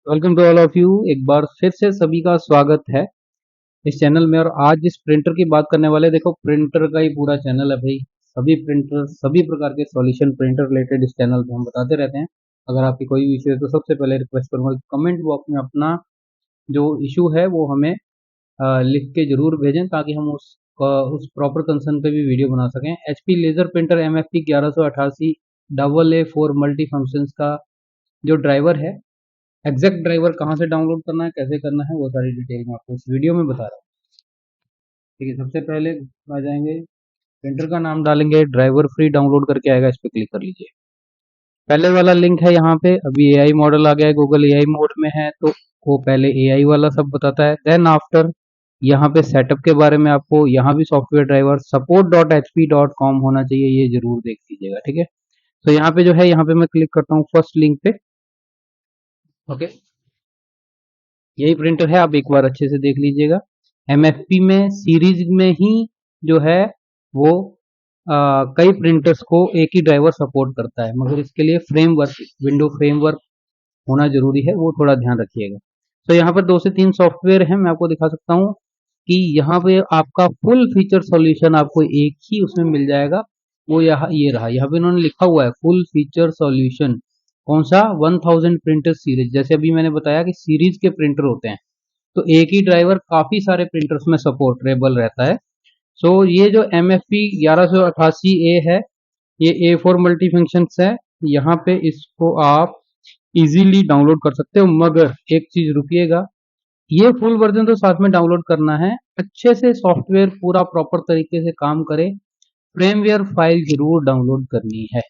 Welcome to all of you. एक बार फिर से सभी का स्वागत है इस चैनल में। और आज जिस प्रिंटर की बात करने वाले, देखो प्रिंटर का ही पूरा चैनल है भाई। सभी प्रिंटर, सभी प्रकार के सॉल्यूशन प्रिंटर रिलेटेड इस चैनल पे हम बताते रहते हैं। अगर आपकी कोई भी इशू है तो सबसे पहले रिक्वेस्ट करूंगा कि कमेंट बॉक्स में अपना जो इशू है वो हमें लिख के जरूर भेजें, ताकि हम उस प्रॉपर कंसर्न पे भी वीडियो बना सकें। HP laser printer MFP 1188 AA4 multi functions का जो ड्राइवर है, एग्जैक्ट ड्राइवर कहाँ से डाउनलोड करना है, कैसे करना है, वो सारी डिटेल मैं आपको इस वीडियो में बता रहा हूँ। ठीक है, सबसे पहले आ जाएंगे, प्रिंटर का नाम डालेंगे, ड्राइवर फ्री डाउनलोड करके आएगा, इस पर क्लिक कर लीजिए। पहले वाला लिंक है यहाँ पे। अभी AI मॉडल आ गया है, गूगल AI मोड में है, तो वो पहले AI वाला सब बताता है। देन आफ्टर यहाँ पे सेटअप के बारे में आपको, यहाँ भी सॉफ्टवेयर ड्राइवर support.hp.com होना चाहिए, ये जरूर देख लीजिएगा। ठीक है, तो यहाँ पे जो है, यहाँ पे मैं क्लिक करता हूँ फर्स्ट लिंक पे। ओके, यही प्रिंटर है, आप एक बार अच्छे से देख लीजिएगा। MFP में सीरीज में ही जो है वो कई प्रिंटर्स को एक ही ड्राइवर सपोर्ट करता है, मगर इसके लिए फ्रेमवर्क, विंडो फ्रेमवर्क होना जरूरी है, वो थोड़ा ध्यान रखिएगा। तो यहाँ पर 2 से 3 सॉफ्टवेयर है, मैं आपको दिखा सकता हूँ कि यहाँ पे आपका फुल फीचर सॉल्यूशन आपको एक ही उसमें मिल जाएगा। वो यहाँ ये रहा, यहाँ पे इन्होंने लिखा हुआ है फुल फीचर सॉल्यूशन। कौन सा? 1000 प्रिंटर सीरीज। जैसे अभी मैंने बताया कि सीरीज के प्रिंटर होते हैं, तो एक ही ड्राइवर काफी सारे प्रिंटर्स में सपोर्टेबल रहता है। सो ये जो MFP 1188A है, ये A4 मल्टी फंक्शंस है। यहाँ पे इसको आप इजीली डाउनलोड कर सकते हो, मगर एक चीज रुकिएगा, ये फुल वर्जन तो साथ में डाउनलोड करना है। अच्छे से सॉफ्टवेयर पूरा प्रॉपर तरीके से काम करे, फ्रेमवेयर फाइल जरूर डाउनलोड करनी है।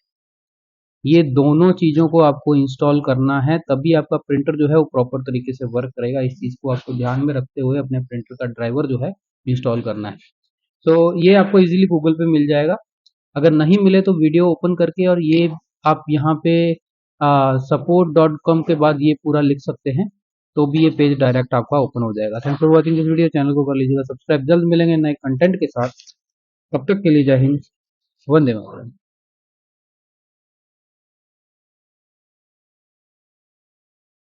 ये दोनों चीजों को आपको इंस्टॉल करना है, तभी आपका प्रिंटर जो है वो प्रॉपर तरीके से वर्क करेगा। इस चीज को आपको ध्यान में रखते हुए अपने प्रिंटर का ड्राइवर जो है इंस्टॉल करना है। तो ये आपको इजीली गूगल पे मिल जाएगा। अगर नहीं मिले तो वीडियो ओपन करके, और ये आप यहाँ पे support.com के बाद ये पूरा लिख सकते हैं, तो भी ये पेज डायरेक्ट आपका ओपन हो जाएगा। Thanks for watching this video. Channel को कर लीजिएगा सब्सक्राइब। जल्द मिलेंगे नए कंटेंट के साथ, तब तक के लिए जय हिंद, वंदे मातरम।